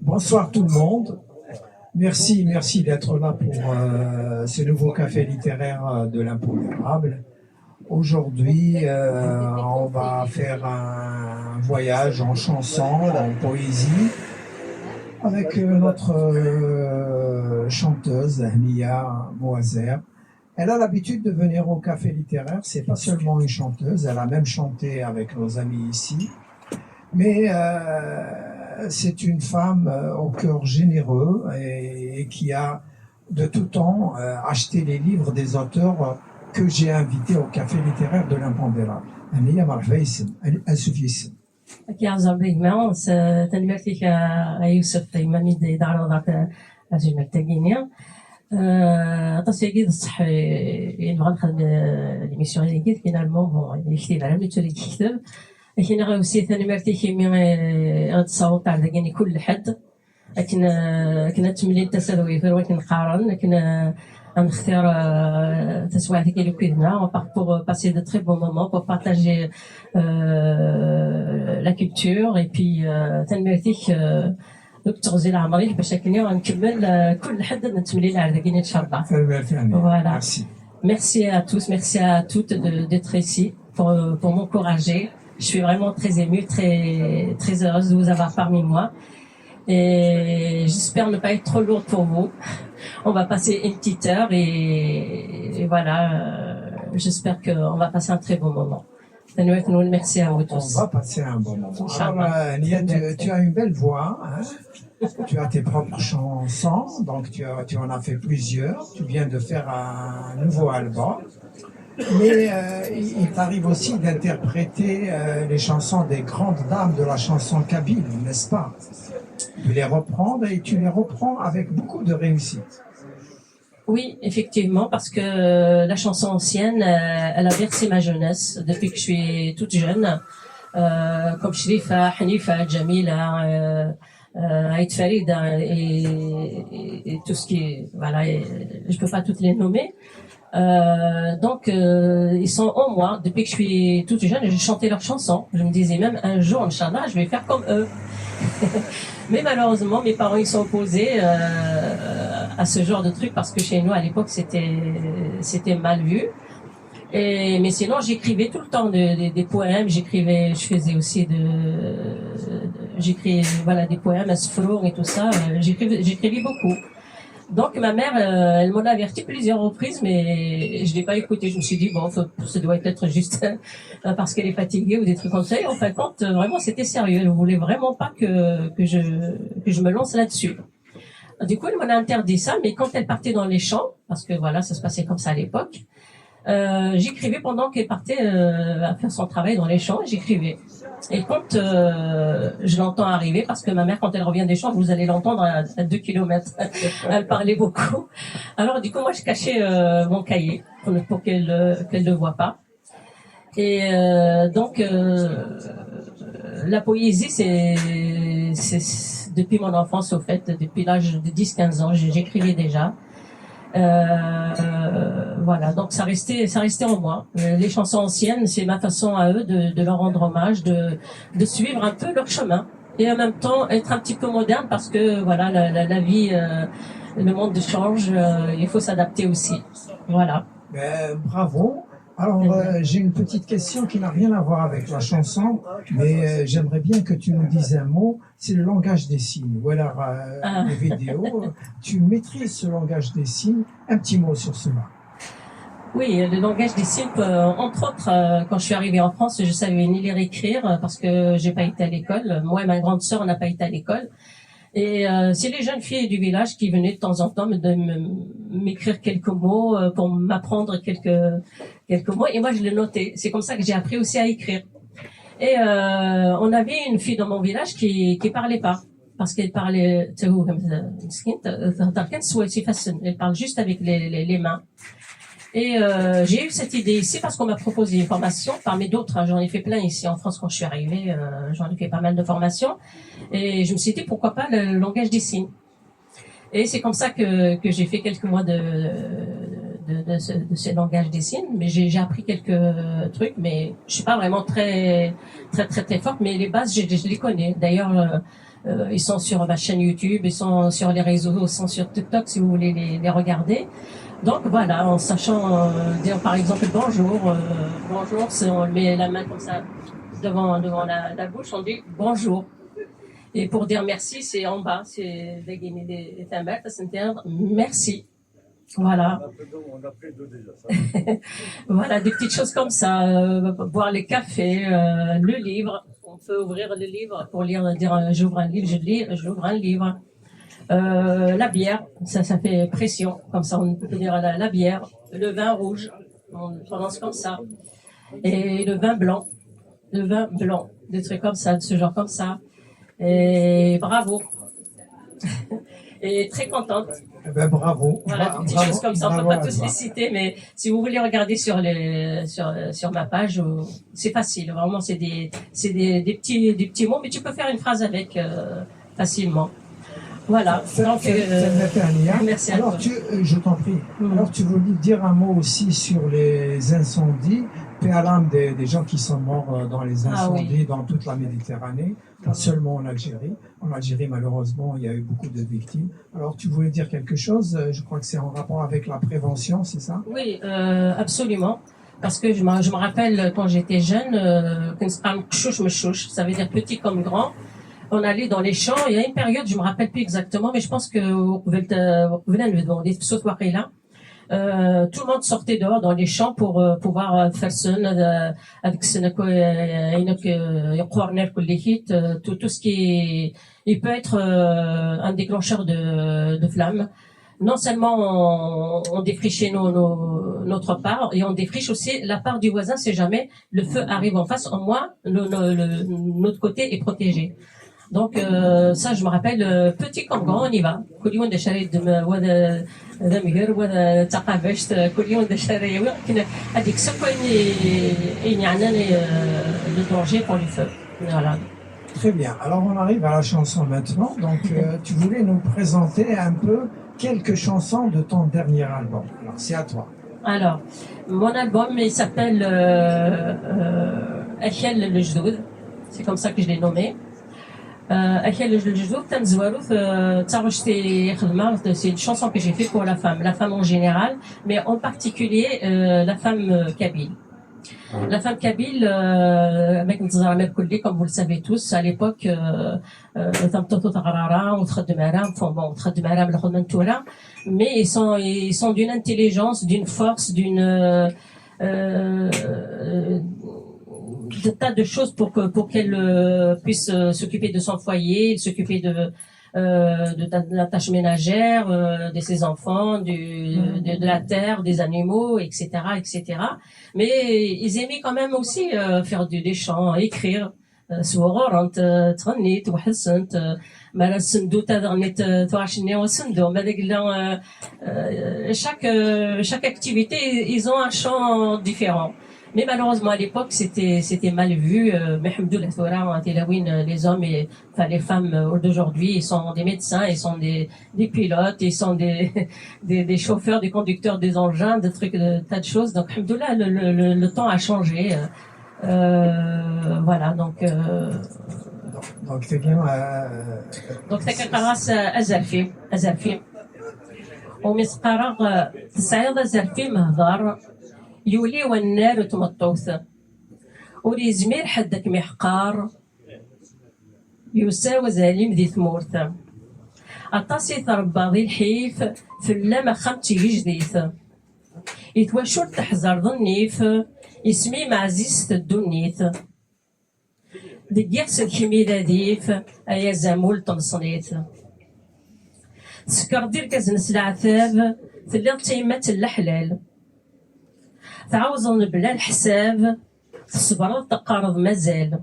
Bonsoir tout le monde. Merci d'être là pour ce nouveau café littéraire de l'impondérable. Aujourd'hui, on va faire un voyage en chanson, en poésie, avec notre chanteuse Hnia Moazer. Elle a l'habitude de venir au café littéraire. C'est pas seulement une chanteuse, elle a même chanté avec nos amis ici. Mais c'est une femme au cœur généreux et qui a de tout temps acheté les livres des auteurs que j'ai invités au café littéraire de l'impondérable. Hnia Marfaïs, Al-Soufis. كيعزر بيجمعون تنمرتك يوسف إمامي دارو ذاك أجمل تاقينيا تصير الصح نبغى نخدم ليميسيون هذيك فينالمون بون يكتب على ملي تريد تكتب لكن غيوسي تنمرتك مي غتصاوب تاع ذاكيني كل حد كنا تملين تساوي في ولكن نقارن كنا نختار تسوى هذيك اللي كنا pour passer de très bons moments pour partager la culture et puis تنمرتك دكتور زين عمري باش كنا نكمل كل حد نتملي على ذاكيني ان شاء الله. Voilà. Merci à tous, merci à toutes d'être ici pour m'encourager. Je suis vraiment très émue, très heureuse de vous avoir parmi moi. Et j'espère ne pas être trop lourde pour vous. On va passer une petite heure et voilà, j'espère qu'on va passer un très bon moment. Merci à vous tous. On va passer un bon moment. Alors, Nia, tu as une belle voix, hein? Tu as tes propres chansons, donc tu en as fait plusieurs. Tu viens de faire un nouveau album. Mais il t'arrive aussi d'interpréter les chansons des grandes dames de la chanson kabyle, n'est-ce pas? Tu les reprends et tu les reprends avec beaucoup de réussite. Oui, effectivement, parce que la chanson ancienne, elle a bercé ma jeunesse depuis que je suis toute jeune. Comme Shrifa, Hanifa, Jamila, Aït Farida et tout ce qui est... Voilà, je peux pas toutes les nommer. Donc, ils sont en moi depuis que je suis toute jeune et je chantais leurs chansons. Je me disais même un jour, Inch'Allah, je vais faire comme eux. Mais malheureusement, mes parents ils sont opposés à ce genre de truc parce que chez nous à l'époque c'était mal vu. Mais sinon j'écrivais tout le temps des poèmes, je faisais aussi j'écrivais voilà des poèmes, asfrour et tout ça. J'écrivais beaucoup. Donc ma mère, elle m'en a averti plusieurs reprises, mais je l'ai pas écouté. Je me suis dit bon, ça doit être juste parce qu'elle est fatiguée ou des trucs comme ça. Et en fin de compte, vraiment c'était sérieux. Elle voulait vraiment pas que je me lance là-dessus. Du coup, elle m'en a interdit ça. Mais quand elle partait dans les champs, parce que voilà, ça se passait comme ça à l'époque, j'écrivais pendant qu'elle partait à faire son travail dans les champs. J'écrivais. Et quand je l'entends arriver, parce que ma mère, quand elle revient des champs, vous allez l'entendre à 2 kilomètres. Elle parlait beaucoup. Alors du coup, moi, je cachais mon cahier pour qu'elle ne voit pas. Et donc, la poésie, c'est depuis mon enfance, au fait, depuis l'âge de 10-15 ans, j'écrivais déjà. Voilà, donc ça restait en moi. Les chansons anciennes, c'est ma façon à eux de leur rendre hommage, de suivre un peu leur chemin et en même temps être un petit peu moderne parce que voilà la vie, le monde change, il faut s'adapter aussi. Voilà. Bravo. Alors j'ai une petite question qui n'a rien à voir avec la chanson, mais j'aimerais bien que tu nous dises un mot. C'est le langage des signes. Ou alors les vidéos. Tu maîtrises ce langage des signes. Un petit mot sur cela. Oui, le langage des signes, entre autres, quand je suis arrivée en France, je savais ni lire écrire parce que j'ai pas été à l'école. Moi et ma grande sœur, on n'a pas été à l'école. Et c'est les jeunes filles du village qui venaient de temps en temps m'écrire quelques mots pour m'apprendre quelques mots. Et moi, je les notais. C'est comme ça que j'ai appris aussi à écrire. Et on avait une fille dans mon village qui parlait pas. Parce qu'elle parlait, elle parle juste avec les mains. Et j'ai eu cette idée ici parce qu'on m'a proposé une formation parmi d'autres. Hein, j'en ai fait plein ici en France quand je suis arrivée. J'en ai fait pas mal de formations. Et je me suis dit pourquoi pas le langage des signes. Et c'est comme ça que j'ai fait quelques mois de ce langage des signes, mais j'ai appris quelques trucs, mais je suis pas vraiment très forte, mais les bases, je les connais. D'ailleurs, ils sont sur ma chaîne YouTube, ils sont sur les réseaux, ils sont sur TikTok si vous voulez les regarder. Donc voilà, en sachant dire par exemple bonjour, bonjour, on met la main comme ça devant la bouche, on dit bonjour. Et pour dire merci, c'est en bas, c'est merci. Voilà. On a pris deux déjà, ça. Voilà, des petites choses comme ça, boire les cafés, le livre. On peut ouvrir le livre pour lire, dire j'ouvre un livre, je lis, j'ouvre un livre. La bière, ça fait pression, comme ça on peut dire la bière. Le vin rouge, on prononce comme ça. Et le vin blanc, des trucs comme ça, de ce genre comme ça. Et bravo. Et très contente. Eh ben, bravo. Voilà, des petites choses comme ça. On ne peut pas tous les citer, mais si vous voulez regarder sur ma page, c'est facile. Vraiment, c'est des petits mots, mais tu peux faire une phrase avec facilement. Voilà. Donc, merci à alors, toi. je t'en prie. Alors, tu voulais dire un mot aussi sur les incendies. Paix à l'âme des gens qui sont morts dans les incendies dans toute la Méditerranée, pas seulement en Algérie. En Algérie, malheureusement, il y a eu beaucoup de victimes. Alors, tu voulais dire quelque chose? Je crois que c'est en rapport avec la prévention, c'est ça? Oui, absolument. Parce que je me rappelle quand j'étais jeune, ça veut dire petit comme grand. On allait dans les champs. Il y a une période, je me rappelle plus exactement, mais je pense que tout le monde sortait dehors dans les champs pour pouvoir faire tout ce qui est, il peut être un déclencheur de flammes. Non seulement on défrichait notre part, et on défriche aussi la part du voisin si jamais le feu arrive en face. Au moins, notre côté est protégé. Donc ça, je me rappelle, petit comme grand, on y va. كل يوم شريت هذا مهر وهذا تقابشت كل يوم شري ولكن هذيك سكوين يعني le danger pour le feu. Voilà. Très bien. Alors on arrive à la chanson maintenant. Donc tu voulais nous présenter un peu quelques chansons de ton dernier album. Alors c'est à toi. Alors mon album il s'appelle أكل الجدود. C'est comme ça que je l'ai nommé. أكل الجدود تنزوالو تاغشتي خدمة. C'est une chanson que j'ai fait pour la femme en général, mais en particulier la femme kabyle. La femme kabyle, avec comme vous le savez tous, à l'époque, mais ils sont d'une intelligence, d'une force, de tas de choses pour qu'elle puisse s'occuper de son foyer, s'occuper de la tâche ménagère, de ses enfants, de la terre, des animaux, etc., etc. Mais ils aimaient quand même aussi faire des chants, écrire. صورة تغنيت وحسنت ما السندو تغنيت توعشني وسندو ما داك chaque activité ils ont un chant différent. Mais malheureusement, à l'époque, c'était mal vu. Mais les hommes et enfin les femmes d'aujourd'hui, ils sont des médecins, ils sont des pilotes, ils sont des chauffeurs, des conducteurs des engins, des trucs, de tas de choses. Donc, alhamdoulilah, le temps a changé. Voilà, donc. Donc c'est bien. Donc تكنقراص أزرفي ومسقرا تسعيض أزرفي مهضر يولي والنار تمطوث ولي زمير حدك محقار يساوى زاليم ذي ثمورث أطاسي تربى ذي الحيف في اللمة خمتي جديث يتوشر تحزر ظنيف اسمي معزيز الدنيث دقيقس الكميدة ديف أيا زامول تنصنيث سكر دير كازنس العثاب تلي تيمة الحلال تعوزن بلا الحساب تصبر تقارض مازال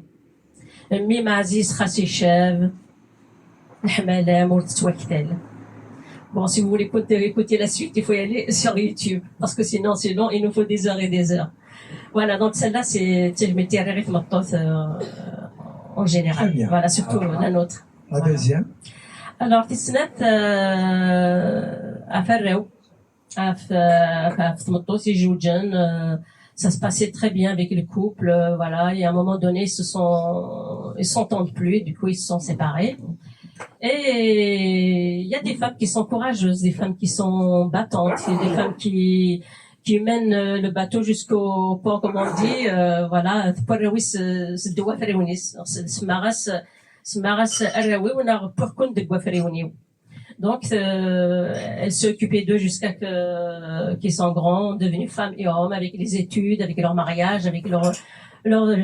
امي معزيز خاسي شاب الحمالة مور تتوكتل. Bon, si vous voulez écouter la suite, il faut y aller sur YouTube, parce que sinon c'est long, il nous faut des heures et des heures. Voilà, donc celle-là, c'est le métier rythme en général. Voilà, surtout la nôtre. La deuxième. Alors, Tisnat à Ferreo. في تمطوس يجيو جن. Ça se passait très bien avec le couple, voilà. Et à un moment donné, ils s'entendent plus, du coup, ils se sont séparés. Et il y a des femmes qui sont courageuses, des femmes qui sont battantes, il y a des femmes qui mènent le bateau jusqu'au port, comme on dit, voilà. Donc, elle s'est occupée d'eux jusqu'à qu'ils sont grands, devenus femmes et hommes, avec les études, avec leur mariage, avec leur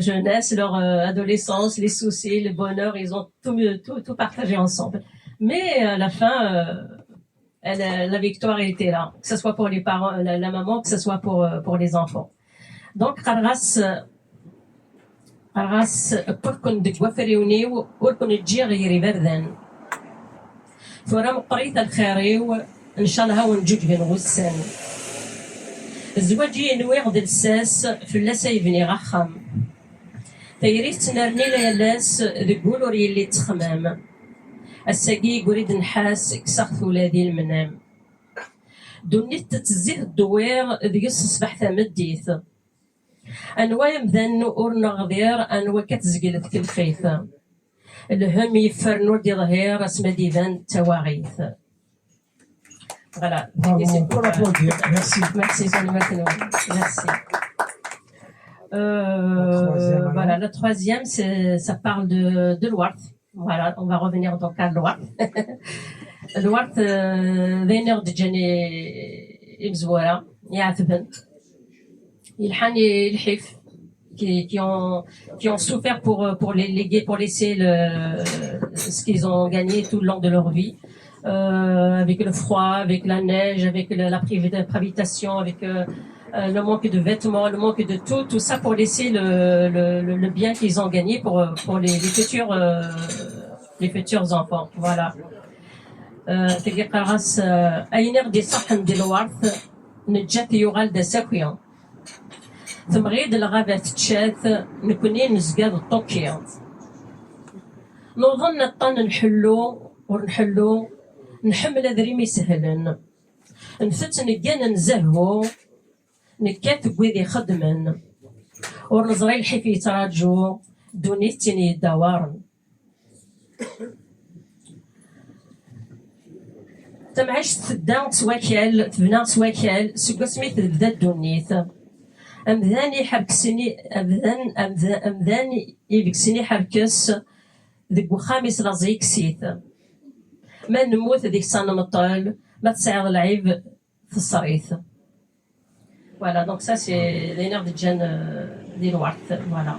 jeunesse, leur adolescence, les soucis, le bonheur, ils ont tout partagé ensemble. Mais à la fin, la victoire était là, que ce soit pour les parents, la maman, que ce soit pour les enfants. Donc, pourkun de gwaferiuniu, urkun djiri verden. فرام قريت الخيريو ان شاء الله ونجوج بين غسان الزواج ينويغ د الساس فلاس يبني غخم تيريت نرني لاس ذقول وريلي تخمام الساقي قريد نحاس كسخت ولادي المنام دونيت تتزيه الدوير ذيس صبح ثمديث انوايا مذن ورنا غذير انوا كتزقل في الخيث الهم يفرنو دي ظهير اسم ديفان تواغيث. Voilà. Bravo, on peut l'applaudir. Merci. Merci, merci. Voilà, la troisième, ça parle de Loirth. Voilà, on va revenir donc à Loirth. Loirth, ذينير دجاني مزورة يعذبن يلحاني الحيف qui ont souffert pour les léguer, pour laisser ce qu'ils ont gagné tout le long de leur vie, avec le froid, avec la neige, avec la prévitation, avec le manque de vêtements, le manque de tout ça pour laisser le bien qu'ils ont gagné pour les futurs enfants. Voilà. تلقى قراص أينر دي صحن دي الورث نجات يغال دا ساكويا ثم غيد الغابة تشاث نكوني نزقاد الطوكيا نظن الطن نحلو نحمل ذريمي سهلا نفت نقان نزهو نكات بويذي خدمن ورنزري الحيف يتراجو دونيتيني دوارن تمعيش تدان سواكال تبنا سواكال سكو سميت بدا الدونيت أمذاني حركسني أمذاني يبكسني حركس ذك خامس رزيك سيث ما نموت ذيك سنة مطال ما تسعر العيب في الصريث. Voilà, donc ça c'est l'énergie de Jeanne d'Ilwart, voilà.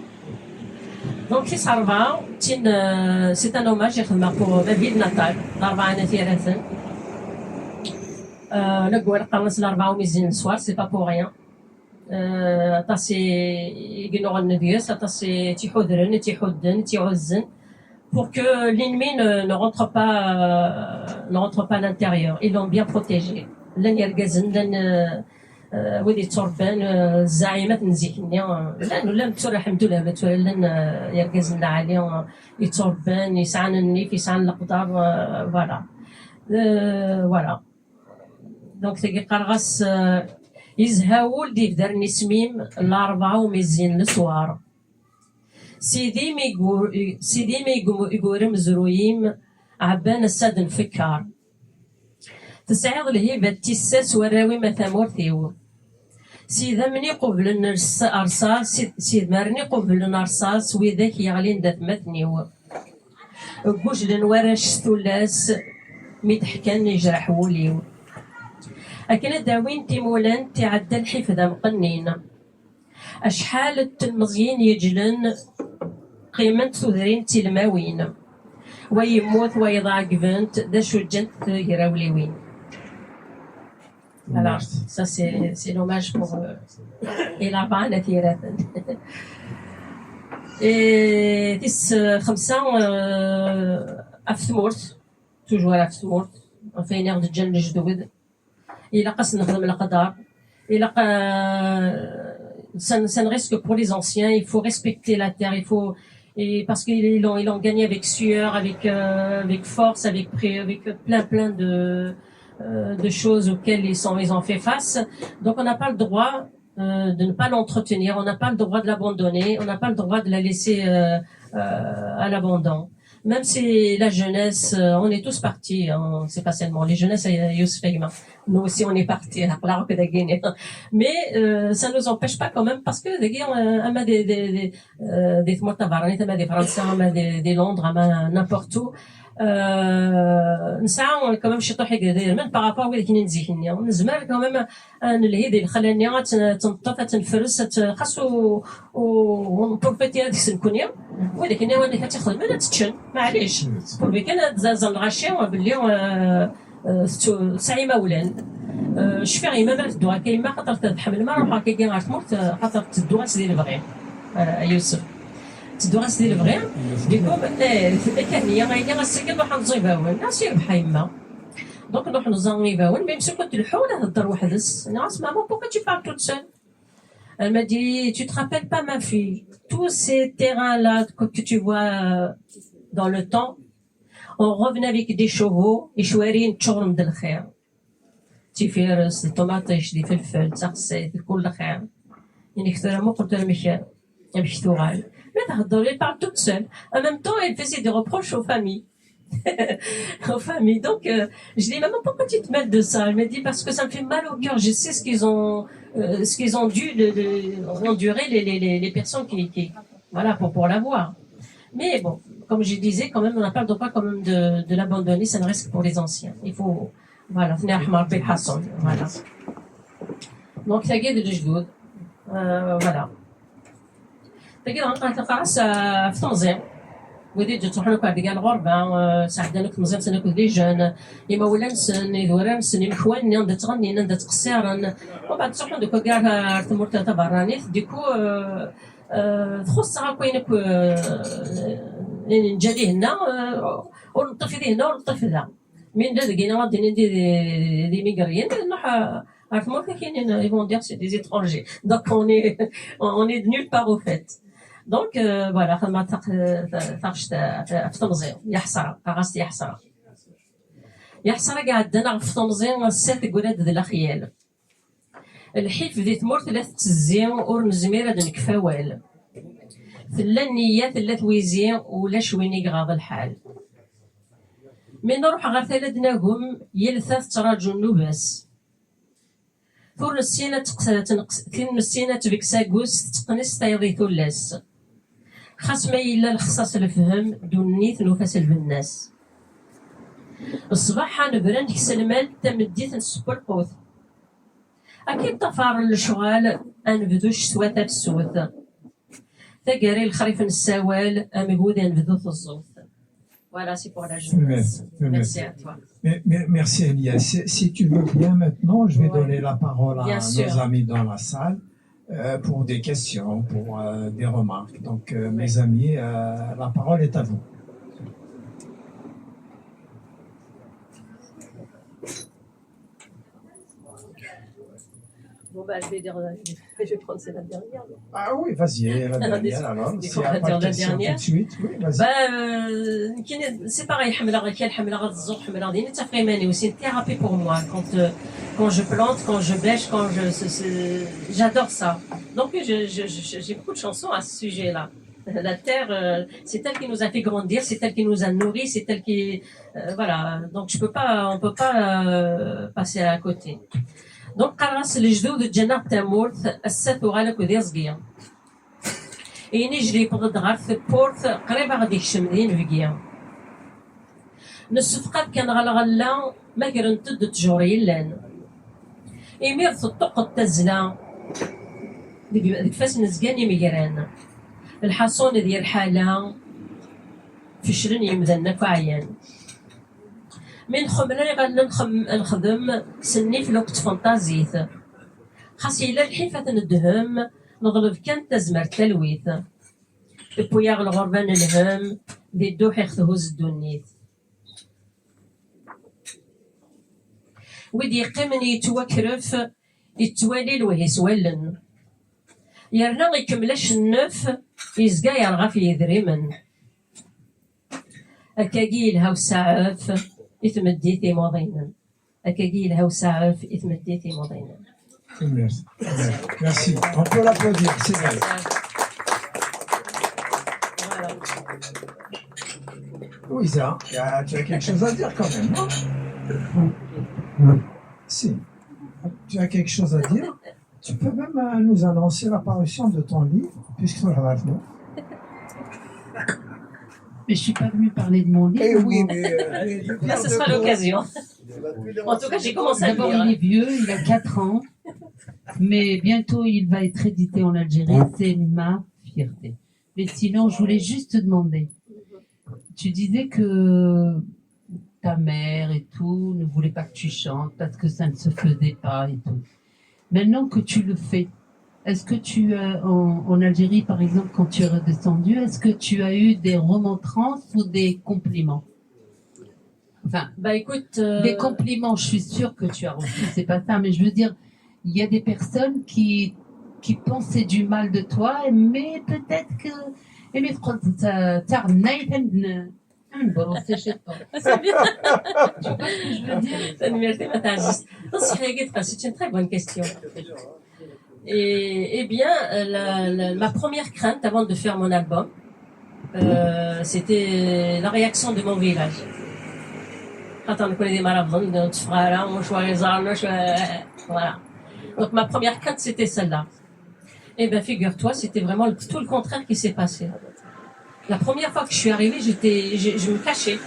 Donc في صربا c'est un hommage يخدم pour ma ville natale l'Arبعة نثيرة نقول قرنس الأربعة وميزين السوار c'est pas pour rien. أطاسي يقنوا النبيس أطاسي تيحودرن تيحودن تيعزن pour que l'ennemi ne rentre pas à l'intérieur. Ils l'ont bien protégé. لن يرقزن لن ودي تربان الزعيمات نزيكني لن ترى الحمد لله لن يرقزن عليهم يتربان يسعن النيف يسعن القدر voilà. Voilà. Donc تلقى قرغس يزهاول دي دار سميم الأربعة وميزين السوار سيدي مي يقول مزرويم عبان الساد نفكر تسعيض الهيبة تيساس وراوي ما ثمورثيو سيدا مني قبل الأرصاص سيد مرني قبل الأرصاص وذاك يغلين دات مثنيو قوجلن وراش ثلاث ميتحكان يجرح وليو أكن داوين تيمولان تعدى الحفظ مقنين أشحال التلمزيين يجلن قيمة ثذرين تلماوين ويموت ويضاع قبنت دا شجنت يراوليوين. Voilà, ça c'est l'hommage pour الأربعة نثيرة. تيس خمسة أفتمورت توجور أفتمورت فين ياخد الجن الجدود إلا قص نخدم القدر إلا ça ne reste que pour les anciens. Il faut respecter la terre. Parce qu'ils l'ont gagné avec sueur, avec force, avec plein de choses auxquelles ils ont fait face. Donc on n'a pas le droit de ne pas l'entretenir, on n'a pas le droit de l'abandonner, on n'a pas le droit de la laisser à l'abandon. Même si la jeunesse, on est tous partis, hein, c'est pas seulement les jeunesses, nous aussi on est partis, mais ça nous empêche pas quand même parce que des Français, des Londres, n'importe où. نسعى كمان شي طوحي كذا من بارابور وين كاين نزيحني نزمر كمان الهيدي اللي خلاني تنطف تنفرس خاصو وبروفيتي هذيك الكونيا ولكن وانا كتاخذ ما تتشن معليش بوربي كان زال غاشي باللي سعي مولان شفي ما مال الدواء كاين ما خاطر تحمل ما روحها كي غتموت خاطر الدواء سيدي البغي يوسف تدوغ سيدي البغي ديكم كان هي غايدي غاسكن نروح نزيباون ناس يربح يما دونك نروح نزيباون ميم سي كنت الحول هضر وحدس انا اسمع مون بوكا تي بار توت سول Elle m'a dit, tu te rappelles pas ma fille, tous ces terrains-là que tu vois dans le temps, on revenait avec des chevaux et شوارين تشورم د الخير تيفيرس الطوماطيش دي فلفل تغسيت كل خير يعني كثر ما قلت لها مش تغال elle parle toute seule. En même temps, elle faisait des reproches aux familles. Aux familles. Donc, je dis, maman, pourquoi tu te mêles de ça? Elle me dit, parce que ça me fait mal au cœur. Je sais ce qu'ils ont dû endurer les personnes qui voilà, pour l'avoir. Mais bon, comme je disais, quand même, on n'a pas le droit quand même de l'abandonner. Ça ne reste que pour les anciens. Il faut, voilà, voilà. Donc, ça guide le jdoud. Voilà. تلقى غنقرا في تنظيم ودي تروح لك بعد كاع الغربه ساعدنا لك تنظيم سنك دي جون يما ولا نسن يدورا نسن الحوان ندا تغني ندا تقصيرا وبعد تروح دوكا كاع تمرت تبراني ديكو تخص كاينك نجالي هنا ونطفي هنا ونطفي هنا من دا لقينا غادي ندير دي ميغريين نروح عرفت كاينين ils vont dire c'est des étrangers donc on est de nulle part au fait. Donc voilà خدمة طاقشت في تنظيم يحصر قاصت يحصر قاعدنا في تنظيم السات قولاد ذي الأخيال الحيف ذي تمر ثلاث تزيان اور نزمير هاد نكفاوال ثلا النيات ثلا تويزيان ولا شويني غاض الحال من نروح غير ثلاثناهم يلثاث تراجو النوباس ثور السينة ثين السينة بكساقوس تقنس تايضي ثلاس خاص ما إلا الخصاص الفهم دون نيث نوفاس البناس الصباح نبران كسلمال تمديث نسبو القوث أكيد طفار الشغال أنبذوش سواتا بسوث تقاري الخريف السوال أمقود أنبذوث الزوث. Voilà, c'est pour la jeunesse. Merci à toi. Merci Elias. Si tu veux bien maintenant, je vais donner la parole à nos amis dans la salle pour des questions, pour des remarques. Donc mes amis, la parole est à vous. Bon, bah, je vais prendre c'est la dernière. Ah oui, vas-y, la dernière alors. Si on va dire la dernière. Tout de suite, oui, vas-y. Bah, c'est pareil, c'est une thérapie pour moi. Quand je plante, quand je bêche, j'adore ça. Donc, j'ai beaucoup de chansons à ce sujet-là. La terre, c'est elle qui nous a fait grandir, c'est elle qui nous a nourris, c'est elle qui, voilà. Donc, on peut pas passer à côté. Donc, قرص الجدود الجنة تمورث السات وغالك وذي صقيا إني جري بغض غرث بورث قريبة غادي يكشمدين فيكيا نسفقات كان غلا ما كرن تد تجوري لان إمير تطق التزلا ديك فاس نزقاني ميقران الحصون ذي الحالة فشرن يمذنك وعيان من خمراني غادا نخدم سني في الوقت فانتازيث خاص إلا الحيفة ندهم نضرب كان تزمر تلويث بوياغ الغربان الهم ذي الدوح يخذهوز الدنيث ويدي يقيمني يتوكرف يتوالي الوهيس ولن يرنا يكملش النف يزقا يرغى في يذريمن أكاقيل هاو ساعف يتمدي ثماضينا أكاقي لها وساعة في إثمتيتي مضينا. Merci. Merci. On peut l'applaudir, c'est vrai. Voilà. Louisa, tu as quelque chose à dire quand même, non? Si. Tu as quelque chose à dire? Tu peux même nous annoncer l'apparition de ton livre, puisque tu l'as fait. Mais je suis pas venue parler de mon livre. Eh oui, mais... Là, ce sera l'occasion. En tout cas, j'ai commencé à le D'abord, lire. il est vieux, il a 4 ans. Mais bientôt, il va être édité en Algérie. C'est ma fierté. Mais sinon, je voulais juste te demander. Tu disais que ta mère et tout ne voulait pas que tu chantes parce que ça ne se faisait pas et tout. Maintenant que tu le fais, est-ce que tu as, en Algérie, par exemple, quand tu es redescendu, est-ce que tu as eu des remontrances ou des compliments? Enfin, Bah écoute, des compliments, je suis sûre que tu as reçu, c'est pas ça, mais je veux dire, il y a des personnes qui pensaient du mal de toi, mais peut-être que... Mais c'est bien. tu vois ce que je veux dire? C'est une très bonne question. Et bien, ma première crainte avant de faire mon album, c'était la réaction de mon village. Quand on connaît des marathons, voilà. Donc ma première crainte, c'était celle-là. Et bien, figure-toi, c'était vraiment tout le contraire qui s'est passé. La première fois que je suis arrivée, je me cachais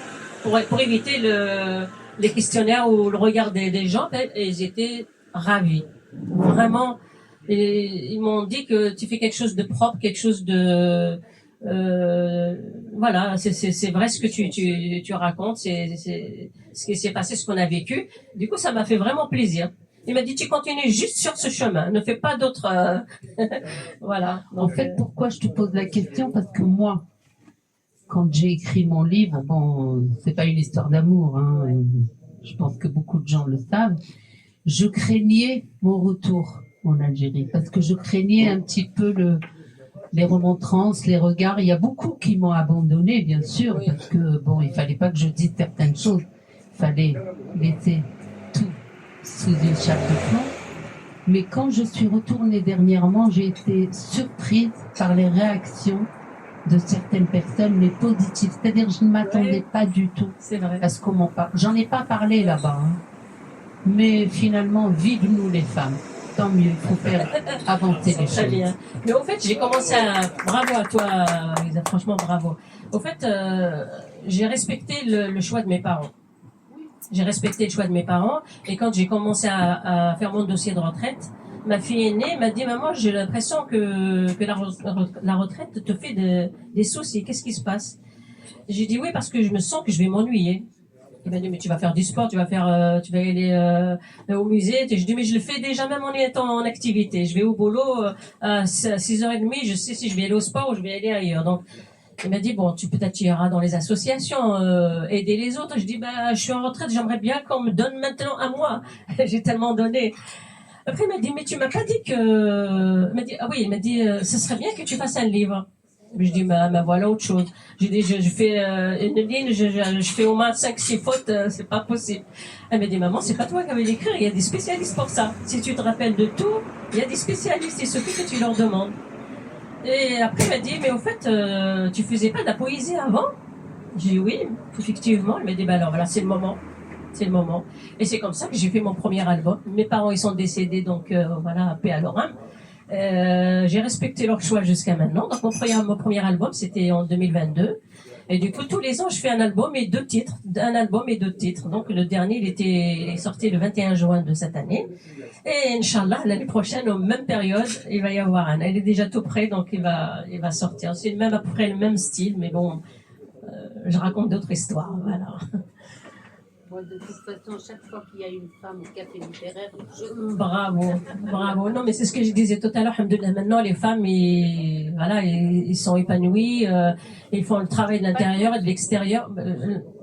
pour éviter les questionnaires ou le regard des gens, et ils étaient ravis. Vraiment, ils m'ont dit que tu fais quelque chose de propre, quelque chose de... voilà, c'est vrai ce que tu racontes, c'est ce qui s'est passé, ce qu'on a vécu. Du coup, ça m'a fait vraiment plaisir. Il m'a dit, tu continues juste sur ce chemin, ne fais pas d'autres... voilà. Donc, en fait, pourquoi je te pose la question? Parce que moi, quand j'ai écrit mon livre, bon, c'est pas une histoire d'amour, hein, je pense que beaucoup de gens le savent, je craignais mon retour en Algérie, parce que je craignais un petit peu les remontrances, les regards. Il y a beaucoup qui m'ont abandonné, bien sûr, Oui. parce que, bon, il fallait pas que je dise certaines choses, il fallait laisser tout sous une chape de plomb. Mais quand je suis retournée dernièrement, j'ai été surprise par les réactions de certaines personnes, mais positives. C'est-à-dire, je ne m'attendais pas du tout c'est vrai. à ce qu'on m'en parle. J'en ai pas parlé là-bas, hein. Mais finalement, vive nous les femmes. Tant mieux, il faut faire avancer les Très choses. bien. Mais au fait, j'ai commencé à... Bravo à toi, Lisa, franchement, bravo. Au fait, j'ai respecté le choix de mes parents. J'ai respecté le choix de mes parents. Et quand j'ai commencé à faire mon dossier de retraite, ma fille aînée m'a dit, maman, j'ai l'impression que la retraite te fait des soucis. Qu'est-ce qui se passe? J'ai dit oui, parce que je me sens que je vais m'ennuyer. Il m'a dit, mais tu vas faire du sport, tu vas aller au musée. Je dis, mais je le fais déjà même en étant en activité. Je vais au boulot à 6h30, je sais si je vais aller au sport ou je vais aller ailleurs. Donc, il m'a dit, bon, peut-être tu iras dans les associations, aider les autres. Je dis, bah, je suis en retraite, j'aimerais bien qu'on me donne maintenant à moi. J'ai tellement donné. Après, il m'a dit, mais tu m'as pas dit que... Il m'a dit, ah oui, il m'a dit, ce serait bien que tu fasses un livre. Je dis, bah voilà autre chose. J'ai dit, je fais une ligne, je fais au moins 5-6 fautes, c'est pas possible. Elle m'a dit, maman, c'est pas toi qui avais l'écrire, il y a des spécialistes pour ça. Si tu te rappelles de tout, il y a des spécialistes, il suffit que tu leur demandes. Et après, elle m'a dit, mais au fait, tu faisais pas de la poésie avant? J'ai dit, oui, effectivement. Elle m'a dit, bah alors voilà, c'est le moment. C'est le moment. Et c'est comme ça que j'ai fait mon premier album. Mes parents, ils sont décédés, donc voilà, paix à leur âme. J'ai respecté leur choix jusqu'à maintenant. Donc mon premier album, c'était en 2022. Et du coup, tous les ans, je fais un album et 2 titres. Un album et 2 titres. Donc le dernier, il est sorti le 21 juin de cette année. Et Inch'Allah, l'année prochaine, aux mêmes périodes, il va y avoir un. Il est déjà tout prêt, donc il va sortir. C'est même à peu près le même style, mais bon, je raconte d'autres histoires, voilà. Moi, de toute façon, chaque fois qu'il y a une femme au café littéraire, Bravo. Non, mais c'est ce que je disais tout à l'heure. Alhamdoulilah, maintenant, les femmes, ils sont épanouies, ils font le travail de l'intérieur et de l'extérieur.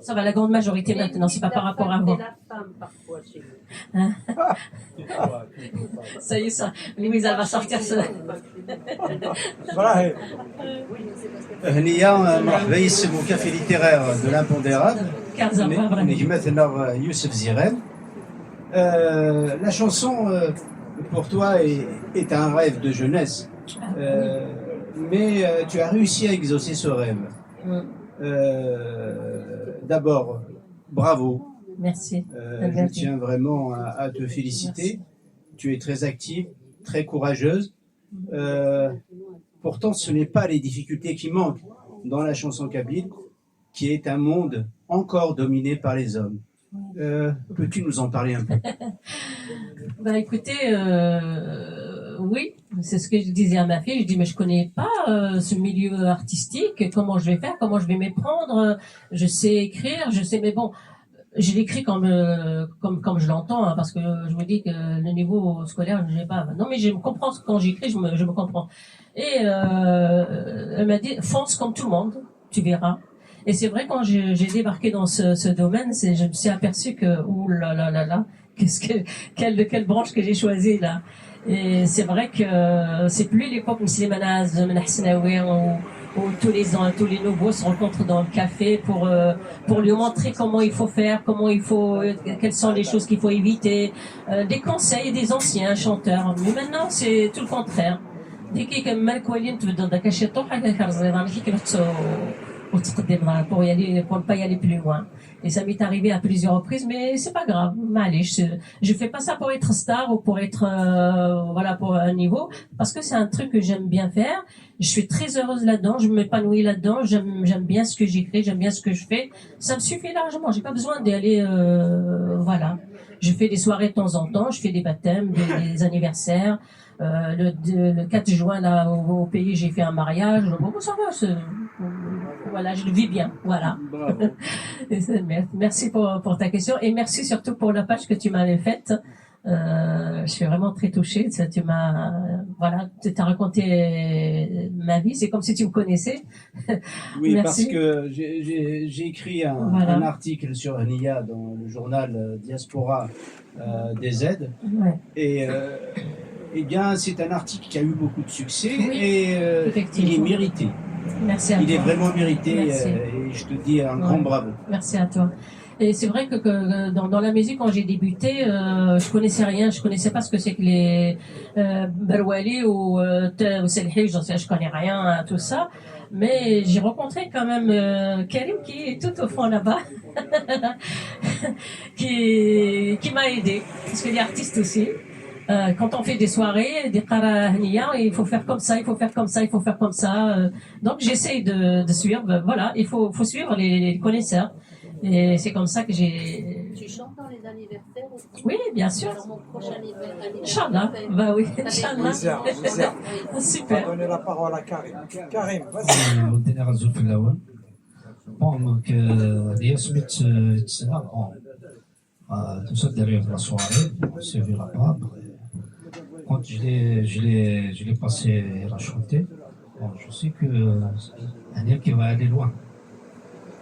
Ça va, la grande majorité maintenant, c'est pas par rapport à vous. C'est la femme parfois chez nous. Ça y est, ça. Louise, elle va sortir ça. هنية مرحبا يسمو كافي ليتيرير دو لامبونديرابل Carza, pas vraiment. نجمتنا يوسف زيغان La chanson, pour toi, est un rêve de jeunesse. Mais tu as réussi à exaucer ce rêve. D'abord, bravo. Merci. Je tiens vraiment à te féliciter. Merci. Tu es très active, très courageuse. Pourtant, ce n'est pas les difficultés qui manquent dans la chanson kabyle, qui est un monde encore dominé par les hommes. Peux-tu nous en parler un peu? Bah écoutez, oui, c'est ce que je disais à ma fille. Je dis mais je connais pas ce milieu artistique. Comment je vais faire? Comment je vais m'y prendre? Je sais écrire, je sais, mais bon, je l'écris comme je l'entends, hein, parce que je me dis que le niveau scolaire, je n'ai pas. Non, mais je me comprends quand j'écris, je me comprends. Et elle m'a dit fonce comme tout le monde, tu verras. Et c'est vrai, quand j'ai débarqué dans ce domaine, je me suis aperçu que ouh là là là là, quelle branche que j'ai choisie là. Et c'est vrai que c'est plus l'époque Mslimana Zmen Hasnaoui où tous les nouveaux se rencontrent dans le café pour lui montrer comment il faut faire, quelles sont les choses qu'il faut éviter, des conseils des anciens chanteurs. Mais maintenant, c'est tout le contraire. Dès qu'il y a quelqu'un qui تبدا داك الشيء طوح هكاك رزيضه ماشي كيف وتقدم pour ne pas y aller plus loin. Et ça m'est arrivé à plusieurs reprises, mais c'est pas grave. Allez, je fais pas ça pour être star ou pour être voilà, pour un niveau, parce que c'est un truc que j'aime bien faire. Je suis très heureuse là-dedans, je m'épanouis là-dedans, j'aime bien ce que j'écris, j'aime bien ce que je fais. Ça me suffit largement, j'ai pas besoin d'aller voilà. Je fais des soirées de temps en temps, je fais des baptêmes, des anniversaires. Le 4 juin là au pays, j'ai fait un mariage. Bon, ça va, voilà, je le vis bien, voilà. Bravo. Merci pour ta question et merci surtout pour la page que tu m'avais faite. Je suis vraiment très touchée. Tu as raconté ma vie. C'est comme si tu me connaissais. Oui, Merci. parce que j'ai écrit un article sur Nia dans le journal Diaspora des aides. Ouais. Et eh bien, c'est un article qui a eu beaucoup de succès, Oui, et il est mérité. Merci à toi. Il est vraiment mérité, et je te dis un grand bravo. Merci à toi. Et c'est vrai que dans la musique, quand j'ai débuté, je connaissais rien, je connaissais pas ce que c'est que les Barouali ou Selhi, je connais rien à tout ça. Mais j'ai rencontré quand même Karim qui est tout au fond là-bas, qui m'a aidé, parce qu'il est artiste aussi. Quand on fait des soirées, des qarahniya, il faut faire comme ça, il faut faire comme ça, il faut faire comme ça. Donc j'essaye de suivre, voilà, il faut suivre les connaisseurs. Et c'est comme ça que j'ai... Tu chantes dans les anniversaires aussi? Oui, bien sûr. Alors mon prochain anniversaire... Inch'Allah, bah oui, Inch'Allah. Super. On va donner la parole à Karim. Karim, vas-y. ودينا غنزول في الاول بون دونك هي سميت تسنى بون tout ça derrière la soirée c'est vu là-bas quand je l'ai passé à chanter bon, je sais que un qui va aller loin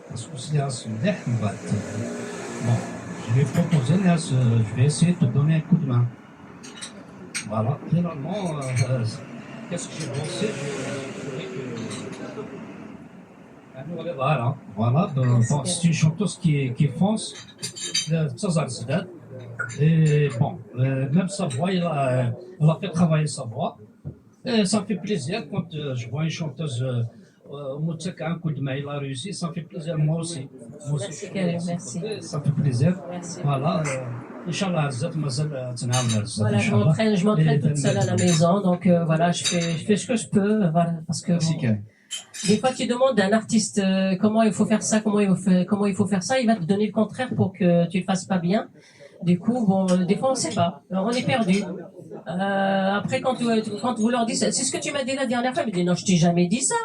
parce que c'est un مليح من بعد bon je vais proposer je vais essayer de te donner un coup de main voilà finalement qu'est-ce que j'ai pensé voilà, bon, c'est une chanteuse qui fonce, et bon, même sa voix, elle a fait travailler sa voix. Et ça me fait plaisir quand je vois une chanteuse un coup de main, il a réussi, ça me fait plaisir moi aussi. Merci Karim, merci. Ça me fait plaisir. Merci. Voilà, Inch'Allah, voilà, je m'entraîne toute seule à la maison, donc voilà, je fais ce que je peux, voilà, parce que... Merci, Karim. Des fois, tu demandes à un artiste comment il faut faire ça, comment il faut faire ça, il va te donner le contraire pour que tu le fasses pas bien. Du coup, bon, des fois, on ne sait pas. Alors, on est perdu. Après, quand vous leur dites, c'est ce que tu m'as dit la dernière fois, il me dit non, je t'ai jamais dit ça.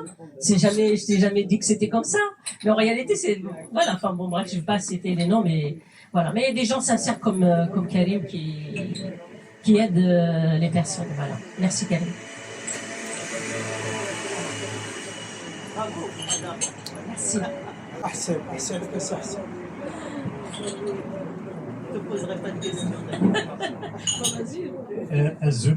Je t'ai jamais dit que c'était comme ça. Mais en réalité, c'est, voilà, enfin bon, bref, je ne vais pas citer les noms, mais voilà. Mais il y a des gens sincères comme Karim qui aident les personnes. Voilà. Merci Karim. Merci. Ahsen, Ahsen, Ahsen. Je ne poserai pas de questions. الزول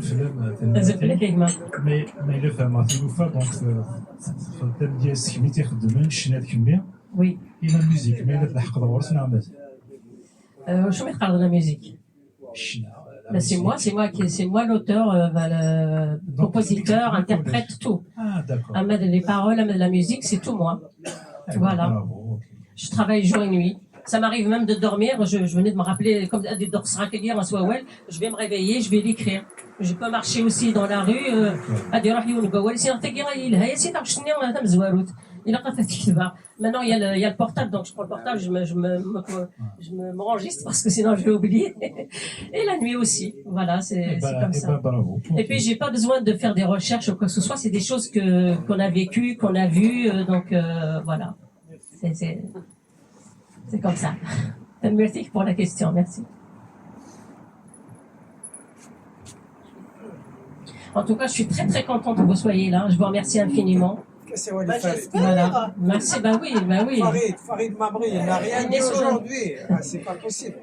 ما إلا فهمها تلوفا دونك في الثالث ديال السكمي تيخدم الشنات كمية Oui. إلى الميوزيك ما إلا في الحق دورت نعمل شو يقرأ la musique? Ben, c'est moi l'auteur, le compositeur, interprète, tout. Ah, d'accord. Ahmed, les paroles, Ahmed, la musique, c'est tout moi. Voilà. Bravo, ok. Je travaille jour et nuit. Ça m'arrive même de dormir. Je venais de me rappeler, comme des dorsrakedir en Swawel, je vais me réveiller, je vais l'écrire. Je peux marcher aussi dans la rue. Maintenant, il y a le portable, donc je prends le portable, je m'enregistre parce que sinon je vais oublier. Et la nuit aussi. Voilà, c'est comme ça. Bravo. Et puis, j'ai pas besoin de faire des recherches ou quoi que ce soit. C'est des choses qu'on a vécues, qu'on a vues. Donc, voilà. C'est comme ça. Merci pour la question. Merci. En tout cas, je suis très très contente que vous soyez là. Je vous remercie infiniment. Voilà. Merci. Bah oui. Farid Mabri, il n'a rien dit aujourd'hui. Ah, c'est pas possible.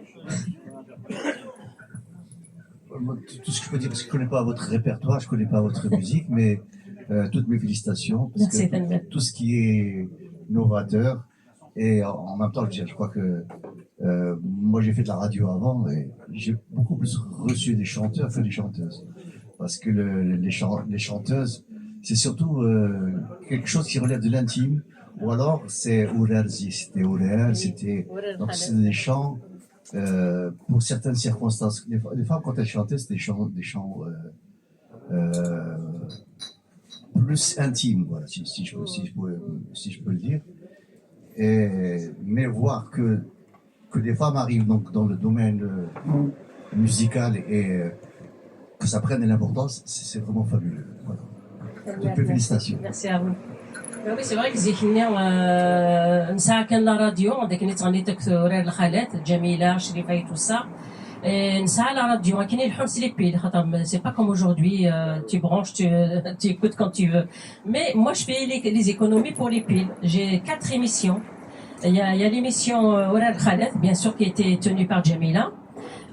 Tout ce que je peux dire, parce que je ne connais pas votre répertoire, je ne connais pas votre musique, mais toutes mes félicitations. Parce Merci, que tout ce qui est novateur, et en même temps, je crois que moi j'ai fait de la radio avant, et j'ai beaucoup plus reçu des chanteurs que des chanteuses. Parce que les chanteuses, c'est surtout quelque chose qui relève de l'intime, ou alors c'est Ourarzi, c'était Ourar, c'était. Donc c'est des chants. Pour certaines circonstances, les femmes quand elles chantaient, c'était des chants plus intimes, voilà, si je peux le dire. Mais voir que des femmes arrivent donc dans le domaine musical et que ça prenne de l'importance, c'est vraiment fabuleux. Voilà. Toutes mes félicitations. Merci à vous. Oui, c'est vrai que زيكنا نساعة كان لا راديو عندك نت غنيتك ورا الخالات جميلة شريفة tout ça. نساعة la radio كاين الحون سي لي بيل خاطر c'est pas comme aujourd'hui tu branches tu écoutes quand tu veux. Mais moi je fais les économies pour les piles. J'ai 4 émissions. Il y a l'émission ورا الخالات bien sûr qui a été tenue par Jamila.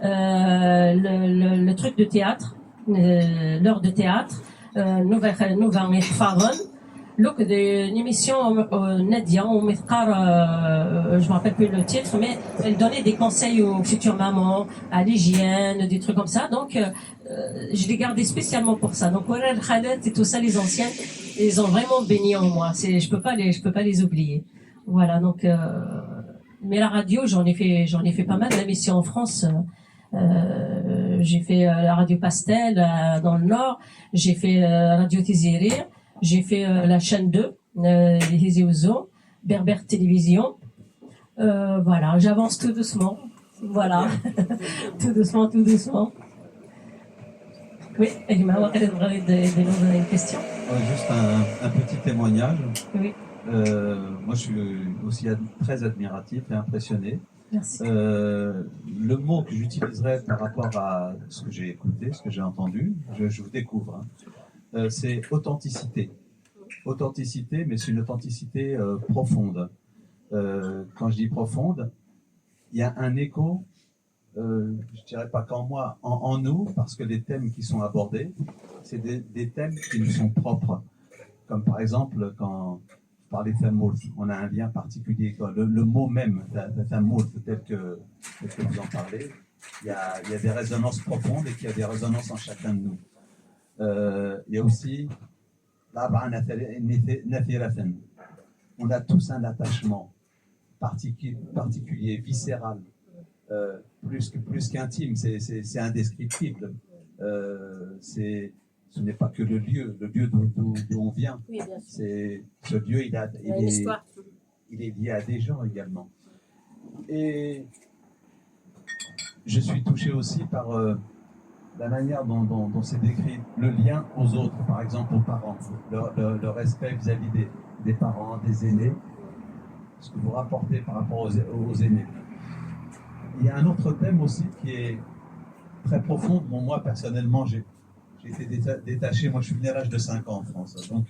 Le truc de théâtre, l'heure de théâtre, Nova Faron. Look, une émission Nadia, je me rappelle plus le titre, mais elle donnait des conseils aux futures mamans, à l'hygiène, des trucs comme ça. Donc, je l'ai gardé spécialement pour ça. Donc, voilà, le Khalet et tout ça, les anciennes, ils ont vraiment béni en moi. Je peux pas les oublier. Voilà, donc, mais la radio, j'en ai fait pas mal d'émissions en France. J'ai fait la radio Pastel dans le Nord, j'ai fait Radio Tiziri. J'ai fait la chaîne 2, les Ouzo, Berber Télévision. Voilà, j'avance tout doucement. Voilà, tout doucement. Oui, Egma, vous avez une question? Juste un petit témoignage. Oui. Moi, je suis aussi très admiratif et impressionné. Merci. Le mot que j'utiliserais par rapport à ce que j'ai écouté, ce que j'ai entendu, je vous découvre. C'est authenticité. Authenticité, mais c'est une authenticité profonde. Quand je dis profonde, il y a un écho, je dirais pas qu'en moi, en nous, parce que les thèmes qui sont abordés, c'est des thèmes qui nous sont propres. Comme par exemple, quand vous parlez Thamour, on a un lien particulier. Le mot même, Thamour, tel que vous en parlez, il y a des résonances profondes et qu'il y a des résonances en chacun de nous. Il y a aussi on a tous un attachement particulier, viscéral, plus qu'intime, c'est indescriptible. Ce n'est pas que le lieu d'où on vient. Oui, bien sûr. Ce lieu, il est lié à des gens également. Et je suis touché aussi par la manière dont c'est décrit le lien aux autres, par exemple aux parents, le respect vis-à-vis des parents, des aînés, ce que vous rapportez par rapport aux aînés. Il y a un autre thème aussi qui est très profond. Bon, moi, personnellement, j'ai été détaché. Moi, je suis venu à l'âge de 5 ans en France. Donc,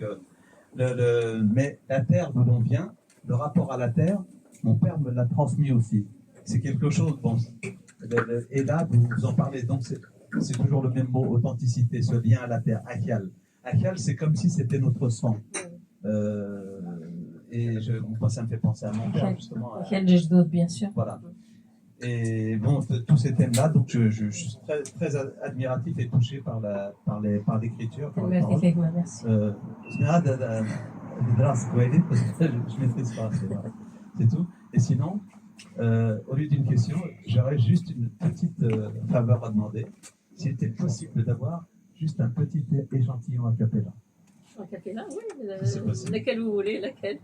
mais la terre d'où l'on vient, le rapport à la terre, mon père me l'a transmis aussi. C'est quelque chose, bon, et là, vous en parlez, donc c'est toujours le même mot, authenticité, ce lien à la terre, Achial. Achial, c'est comme si c'était notre sang. Et ça me fait penser à mon père, justement. Achial, je doute, bien sûr. Voilà. Et bon, tous ces thèmes-là, donc je suis très admiratif et touché par l'écriture, par les paroles. Merci. Je maîtrise pas, c'est tout. Et sinon, au lieu d'une question, j'aurais juste une petite faveur à demander. S'il était possible d'avoir juste un petit échantillon a cappella. A cappella, oui. C'est possible. Laquelle vous voulez, laquelle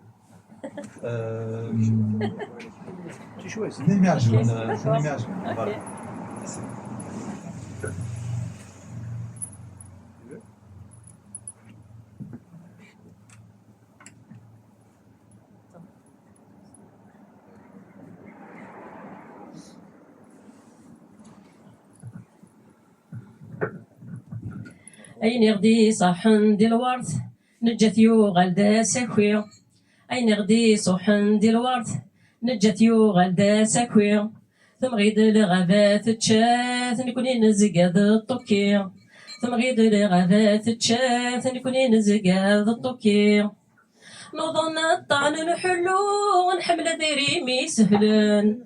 Tu choisis. Une image, Ok, une d'accord. image. Ok. Voilà. أين غدي صحن دي الورث نجت يوغل سكوير أين غدي صحن دي الورث نجت يوغل سكوير ثم غيد الغابات تشاث نكوني نزقاد الطكير ثم غيد الغابات تشاث نكوني نزقاد الطكير نوضن الطعن نحلو ونحمل ديريمي سهلان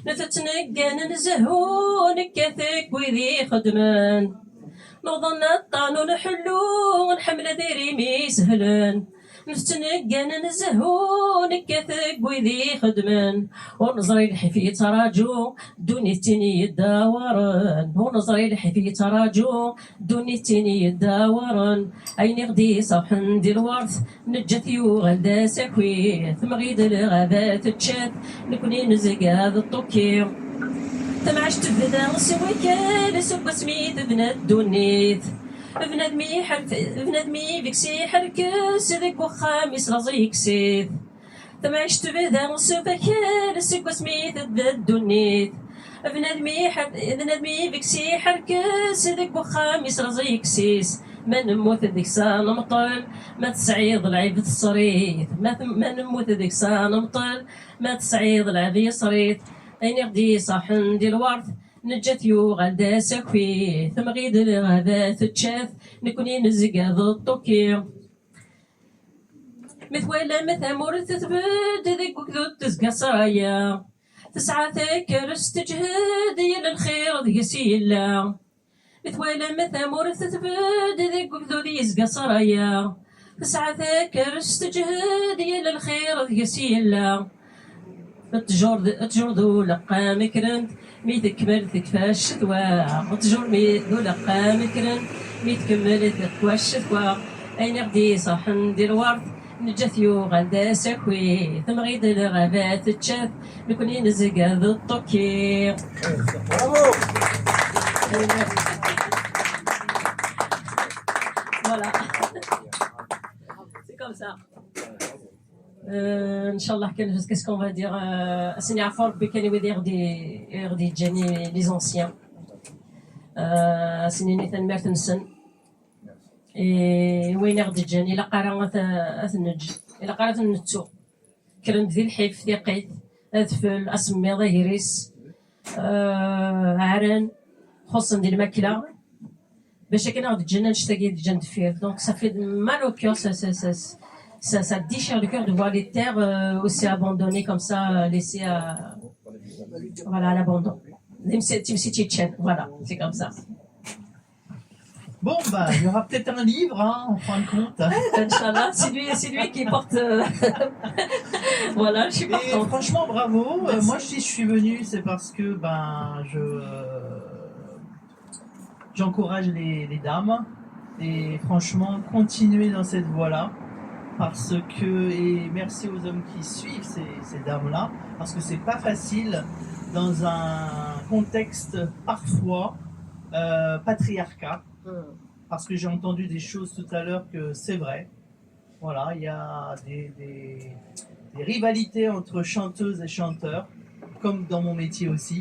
نتتنقان نزهو نكاثك ويذي خدمان نوضن الطعن ونحلو ونحمل ديريمي سهلان نتنقان نزهو نكاثك ويذي خدمان ونزري الحفي تراجو دوني التيني يداورن ونزري الحفي تراجو دوني التيني يداورن أين غدي صبحن دي الورث نجت يوغل سكوي ثم غيد الغابات تشات نكوني نزق هذا الطوكي ثم عشت بدا سوي كان سوق سميت بنات دونيت بنادمي فيكسي حركس ذيك وخامس رازيك سيث ثم عشت بدا سوف كان سوق سميت بنات دونيت بنادمي فيكسي حركس ذيك وخامس رازيك سيس ما نموت ذيك سنة مطل ما تسعيض العيب الصريث ما نموت ذيك سنة مطل ما تسعيض العيب صريث أين غدي صحن دي الورث نجت يوغل سكوي ثم غيد الغابات تشاف نكوني نزق هذا الطوكي مثوالة مثامور تثبت ذيك وكذو تزقى سرايا تسعى ثكرس تجهد يا للخير ذي سيلا مثوالة مثامور تثبت ذيك وكذو ذي يزقى سرايا تسعى ثكرس تجهد يا للخير ذي سيلا تجردو لقا مكرنت مي تكمل تكفى الشتوى تجر مي ذو لقا مكرنت مي تكمل تكفى الشتوى أين غدي صحن دي الورد نجت يوغل سكوي ثم غيد الغابات تشاف نكوني نزق هذا الطوكي Voilà. C'est comme ça. Inch'Allah, qu'est-ce qu'on va dire Seigneur Afar, Bekani Wedir des Djani, les anciens. Seigneur Nathan Mertensen. Et Weiner des Djani, la Qarang Athnaj, la Qarang Nutsu. Kren ذي الحيف ثقيت أدفل أسمي ظهيريس عرن خصوصا دي الماكلة باش كنا غادي تجينا نشتاقي ديجا ندفير دونك صافي mal au cœur ça déchire le cœur de voir les terres aussi abandonnées comme ça laissées à l'abandon. Voilà, c'est comme ça. Bon, bah, il y aura peut-être un livre, hein, en fin de compte. Inch'Allah, c'est lui qui porte. Voilà, je suis partante. Franchement, bravo. Moi, si je suis venue, c'est parce que j'encourage les dames. Et franchement, continuez dans cette voie-là. Parce que, et merci aux hommes qui suivent ces dames-là, parce que c'est pas facile dans un contexte parfois patriarcat. Parce que j'ai entendu des choses tout à l'heure que c'est vrai. Voilà, il y a des rivalités entre chanteuses et chanteurs, comme dans mon métier aussi.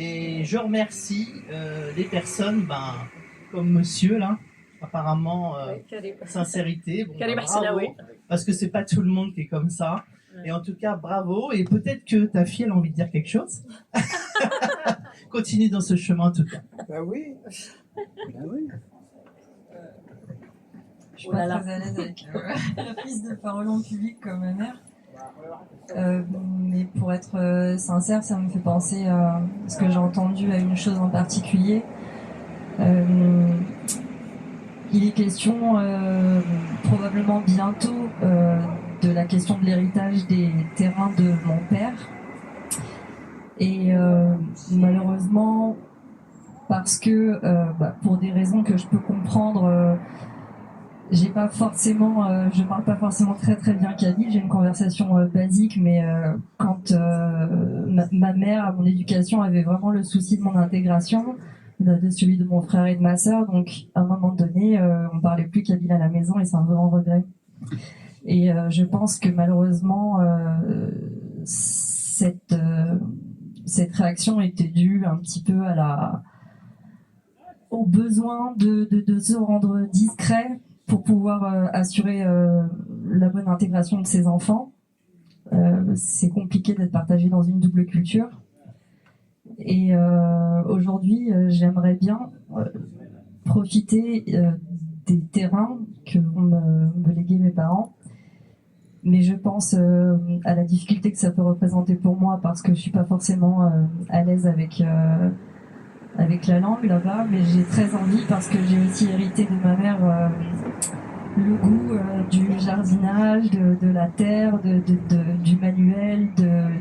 Et je remercie les personnes, comme monsieur là, apparemment, sincérité. Bon, bravo, parce que c'est pas tout le monde qui est comme ça. Et en tout cas, bravo. Et peut-être que ta fille, elle a envie de dire quelque chose. Continue dans ce chemin en tout cas. Ben oui. Je suis pas très à l'aise avec la prise de parole en public comme ma mère. Mais pour être sincère, ça me fait penser à ce que j'ai entendu à une chose en particulier. Il est question probablement bientôt de la question de l'héritage des terrains de mon père. Et malheureusement, parce que pour des raisons que je peux comprendre, je parle pas forcément très très bien kabyle. J'ai une conversation basique, mais quand ma mère, à mon éducation, avait vraiment le souci de mon intégration, de celui de mon frère et de ma sœur, donc à un moment donné, on parlait plus kabyle à la maison et c'est un grand regret. Et je pense que malheureusement, cette réaction était due un petit peu au besoin de se rendre discret pour pouvoir assurer la bonne intégration de ses enfants. C'est compliqué d'être partagé dans une double culture. Et aujourd'hui, j'aimerais bien profiter des terrains que vont me léguer mes parents. Mais je pense à la difficulté que ça peut représenter pour moi parce que je suis pas forcément à l'aise avec la langue là-bas, mais j'ai très envie parce que j'ai aussi hérité de ma mère le goût du jardinage, de la terre, du manuel,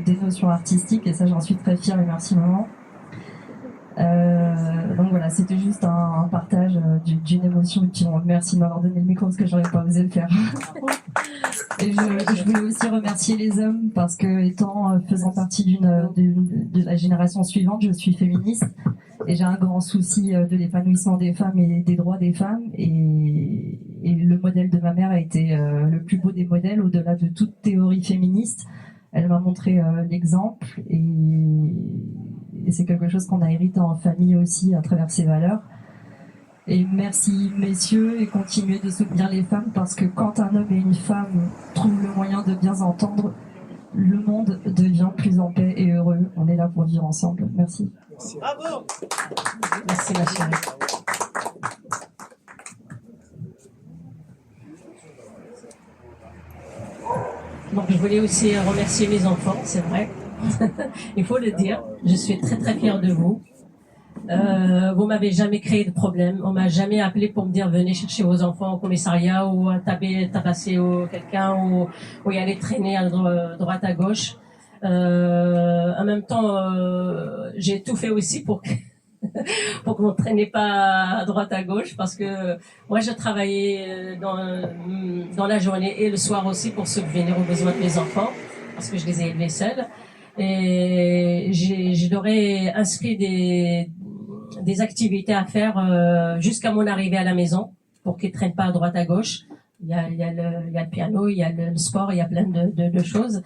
des notions artistiques, et ça j'en suis très fière et merci maman. Donc voilà, c'était juste un partage d'une émotion, et puis merci de m'avoir donné le micro parce que j'aurais pas osé le faire. Et je voulais aussi remercier les hommes parce que faisant partie de la génération suivante, je suis féministe et j'ai un grand souci de l'épanouissement des femmes et des droits des femmes, et le modèle de ma mère a été le plus beau des modèles au-delà de toute théorie féministe. Elle m'a montré l'exemple et c'est quelque chose qu'on a hérité en famille aussi à travers ses valeurs. Et merci messieurs, et continuez de soutenir les femmes parce que quand un homme et une femme trouvent le moyen de bien s'entendre, le monde devient plus en paix et heureux. On est là pour vivre ensemble. Merci. Bravo. Merci ma chérie. Donc je voulais aussi remercier mes enfants, c'est vrai. Il faut le dire. Je suis très très fière de vous. Vous m'avez jamais créé de problème. On m'a jamais appelé pour me dire venez chercher vos enfants au commissariat ou tabasser quelqu'un ou y aller traîner à droite à gauche. En même temps, j'ai tout fait aussi pour que vous ne traînez pas à droite à gauche parce que moi je travaillais dans la journée et le soir aussi pour subvenir aux besoins de mes enfants parce que je les ai élevés seuls. Et je leur ai inscrit des activités à faire jusqu'à mon arrivée à la maison pour qu'ils ne traînent pas à droite à gauche. Il y a le piano, il y a le sport, il y a plein de choses.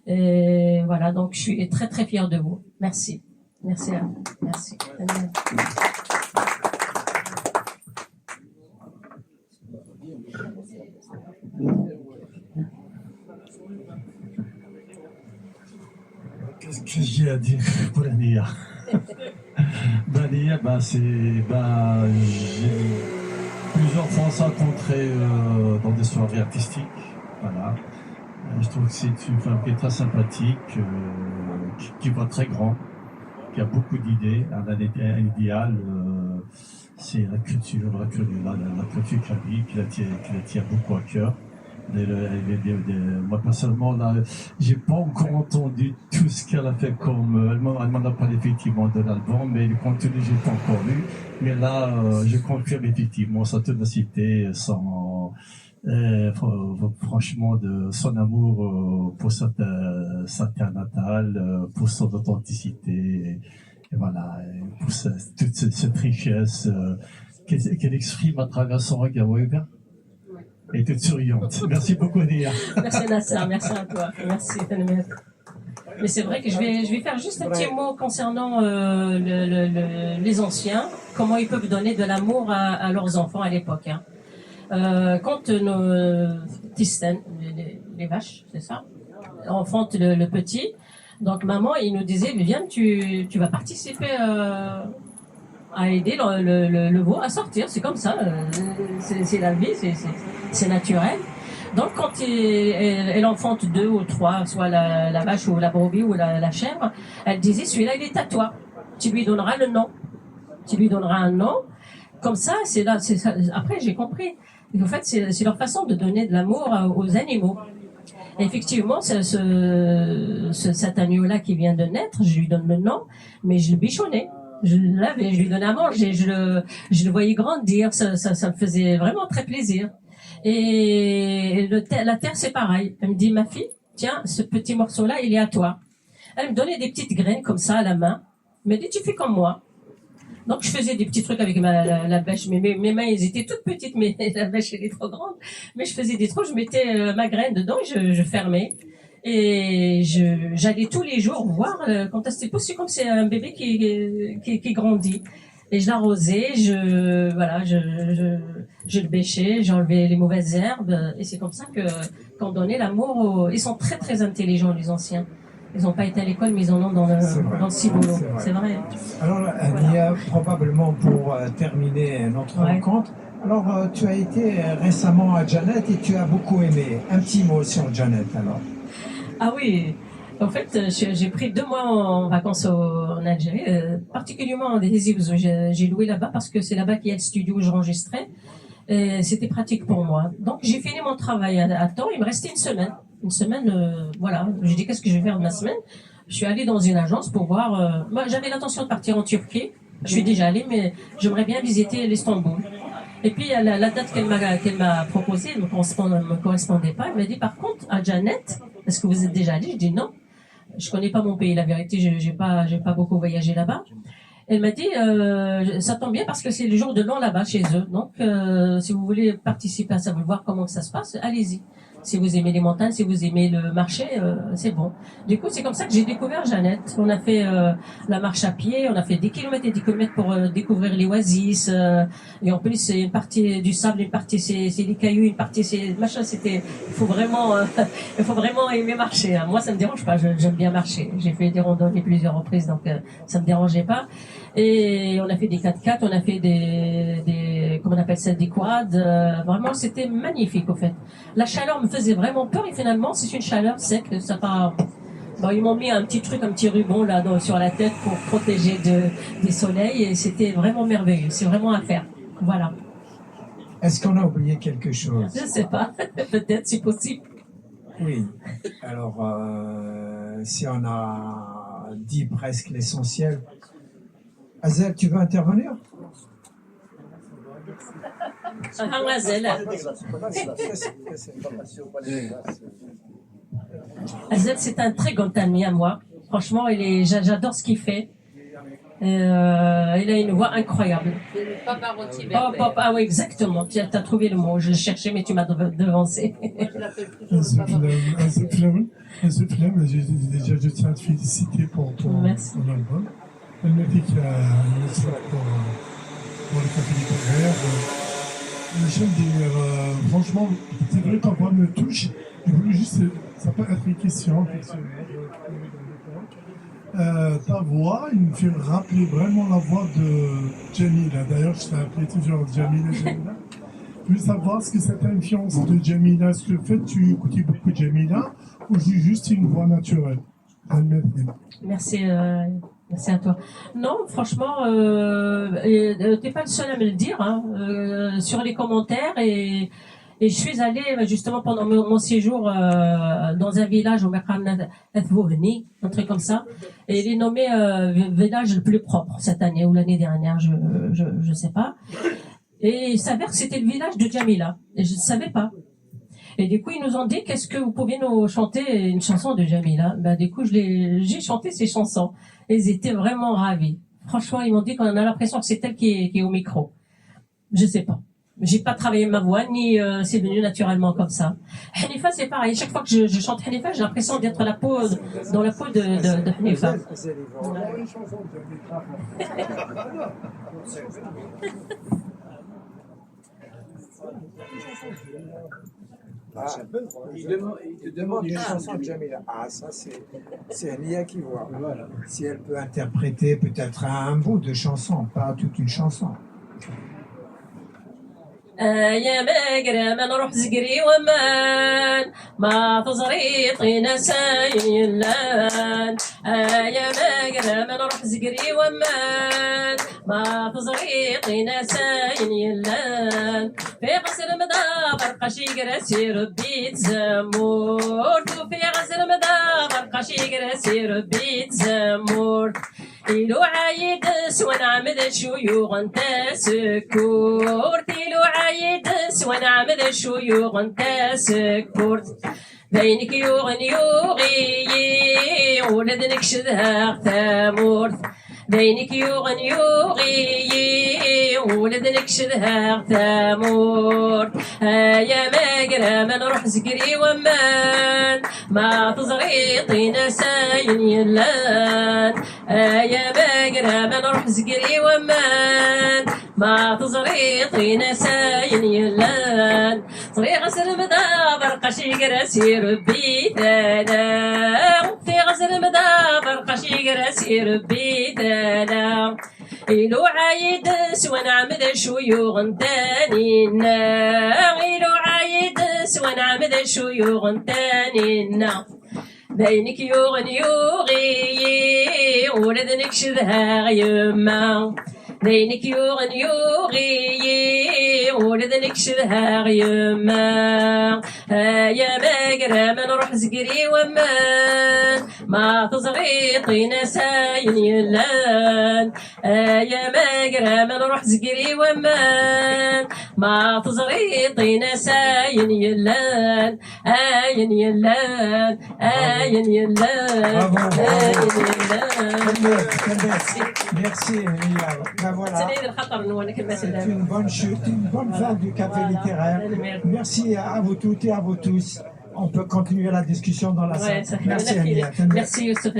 Et voilà, donc je suis très très fière de vous. Merci. Merci à vous. Merci. Qu'est-ce que j'ai à dire pour Ania? Ania, j'ai plusieurs fois rencontré dans des soirées artistiques. Voilà. Je trouve que c'est une femme qui est très sympathique, qui voit très grand, qui a beaucoup d'idées. Un idéal, c'est la culture kabyle qui la tient beaucoup à cœur. Moi personnellement, là, j'ai pas encore entendu tout ce qu'elle a fait elle m'en a parlé effectivement de l'album, mais le contenu j'ai pas encore lu. Mais là, je confirme effectivement sa ténacité, franchement de son amour pour sa terre natale, pour son authenticité, et voilà, pour toute cette richesse qu'elle exprime à travers son regard ouvert. Et toute souriante. Merci beaucoup, Nia. Merci Nasser, merci à toi. Merci Tanemir. Mais c'est vrai que je vais faire juste un petit mot concernant les anciens, comment ils peuvent donner de l'amour à leurs enfants à l'époque. Hein. Quand nos tisten, les vaches, c'est ça, enfantent le petit, donc maman, il nous disait, viens, tu vas participer à aider le veau à sortir, c'est comme ça, c'est la vie, c'est naturel. Donc quand elle enfante 2 ou 3, soit la vache ou la brebis ou la chèvre, elle disait celui-là il est à toi. Tu lui donneras le nom. Tu lui donneras un nom. Comme ça, c'est là. Après j'ai compris. Et en fait, c'est leur façon de donner de l'amour aux animaux. Et effectivement, cet agneau-là qui vient de naître, je lui donne le nom, mais je le bichonnais. Je le lavais, je lui donnais à manger, je le voyais grandir, ça me faisait vraiment très plaisir. Et la terre, c'est pareil. Elle me dit, ma fille, tiens, ce petit morceau-là, il est à toi. Elle me donnait des petites graines comme ça à la main. Elle me dit, tu fais comme moi. Donc, je faisais des petits trucs avec la bêche. Mes mains, elles étaient toutes petites, mais la bêche, elle est trop grande. Mais je faisais des trous, je mettais ma graine dedans, je fermais. Et j'allais tous les jours voir quand elle s'était poussée, comme c'est un bébé qui grandit. Et je l'arrosais, je le bêchais, j'enlevais les mauvaises herbes. Et c'est comme ça qu'on donnait l'amour Ils sont très, très intelligents, les anciens. Ils n'ont pas été à l'école, mais ils en ont dans le ciboulot. C'est vrai. Alors, Nia, probablement pour terminer notre rencontre, alors tu as été récemment à Janet et tu as beaucoup aimé. Un petit mot sur Janet, alors. Ah oui, en fait, j'ai pris 2 mois en vacances en Algérie, particulièrement en Désir, où j'ai loué là-bas parce que c'est là-bas qu'il y a le studio où j'enregistrais. C'était pratique pour moi. Donc j'ai fini mon travail à temps, il me restait une semaine. Une semaine, voilà. Je dis qu'est-ce que je vais faire de ma semaine. Je suis allée dans une agence pour voir. Moi, j'avais l'intention de partir en Turquie. Je suis déjà allée, mais j'aimerais bien visiter l'Istanbul. Et puis la date qu'elle m'a proposée, elle me correspondait pas. Elle m'a dit par contre à Janet, est-ce que vous êtes déjà allée? Je dis non. Je connais pas mon pays, la vérité. J'ai pas beaucoup voyagé là-bas. Elle m'a dit ça tombe bien parce que c'est le jour de l'an là-bas chez eux. Donc si vous voulez participer à ça, vous voir comment ça se passe, allez-y. Si vous aimez les montagnes, si vous aimez le marché, c'est bon. Du coup, c'est comme ça que j'ai découvert Janet. On a fait la marche à pied, on a fait des kilomètres et des kilomètres pour découvrir les oasis. Et en plus, c'est une partie du sable, une partie c'est des cailloux, une partie c'est machin. Il faut vraiment aimer marcher. Hein. Moi, ça me dérange pas. J'aime bien marcher. J'ai fait des randonnées plusieurs reprises, donc ça me dérangeait pas. Et on a fait des 4x4, on a fait des comment on appelle ça, des quads. Vraiment, c'était magnifique, au fait. La chaleur me faisait vraiment peur et finalement, c'est une chaleur sec. Ça part. Bon, ils m'ont mis un petit ruban là sur la tête pour protéger des soleils et c'était vraiment merveilleux. C'est vraiment à faire. Voilà. Est-ce qu'on a oublié quelque chose? Je sais pas. Peut-être, si possible. Oui. Alors, si on a dit presque l'essentiel. Azel, tu veux intervenir? Azel, c'est un très grand ami à moi. Franchement, j'adore ce qu'il fait. Il a une voix incroyable. Ah oui, exactement. Tu as trouvé le mot. Je le cherchais, mais tu m'as devancé. Je tiens à te féliciter pour ton album. Elle m'a dit qu'il y a une histoire pour le café littéraire. J'aime dire, franchement, c'est vrai que ta voix me touche. Je voulais juste, ça peut être une question. Ta voix, il me fait rappeler vraiment la voix de Jamila. D'ailleurs, je t'ai appelé toujours Jamila. Je veux savoir ce que cette influence de Jamila, est-ce que le fait que tu écoutais beaucoup Jamila ou juste une voix naturelle? Merci. Merci à toi. Non, franchement, t'es pas le seul à me le dire sur les commentaires et je suis allée justement pendant mon séjour dans un village au Mekhan Athvourni, un truc comme ça, et il est nommé village le plus propre cette année ou l'année dernière, je sais pas. Et il s'avère que c'était le village de Jamila et je ne savais pas. Et du coup, ils nous ont dit, qu'est-ce que vous pouviez nous chanter une chanson de Jamila? Ben, du coup, j'ai chanté ces chansons. Et ils étaient vraiment ravis. Franchement, ils m'ont dit qu'on a l'impression que c'est elle qui est au micro. Je sais pas. J'ai pas travaillé ma voix, ni c'est venu naturellement comme ça. Hanifa, c'est pareil. Chaque fois que je chante Hanifa, j'ai l'impression d'être dans la peau de Hanifa. Il te demande une chanson de Jamila. Ah, ça, c'est Lia qui voit. Voilà. Si elle peut interpréter peut-être un bout de chanson, pas toute une chanson. يا مقرم نروح زقري ومان ما تزريطي نساين يلان يا مقرم نروح زقري ومان ما تزريطي نساين يلان في غسل مدابر قشيقر سير بيت زمور في غسل مدابر قشيقر سير بيت زمور إلو عايدس ونعمد شيوغ انت سكورت إلو عايدس ونعمد شيوغ انت سكورت بينك يوغن يوغي ولدنك شدها ثامورت بينك يوغن يوغي ولدنك شدها ثامورت يا مقرم نروح زقري ومان ما تزريطي نساين يلان يا مقرم نروح زقري ومان ما تزريطي نساين يلان طريق غسل مدابر قشيقر سير بيتنا في غسل مدابر قشيقر سير بيتنا إلو عايدس ونعمد شيوغ تانينا إلو عايدس ونعمد شيوغ تانينا بينك يوغن يوغي ولدنك شذها يما بينك يوغن يوغي ولدنك شذها يما يا مقرم نروح زقري ومان ما تزريطي نساين يلان يا مقرم نروح زقري ومان ما تزريطي نساين يلان آين يلان آين يلان آين يلان Merci, Emilia. Ben voilà. C'est une bonne chute, une bonne fin du café littéraire. Merci à vous toutes et à vous tous. On peut continuer la discussion dans la salle. Merci, Emilia. Merci, Youssef.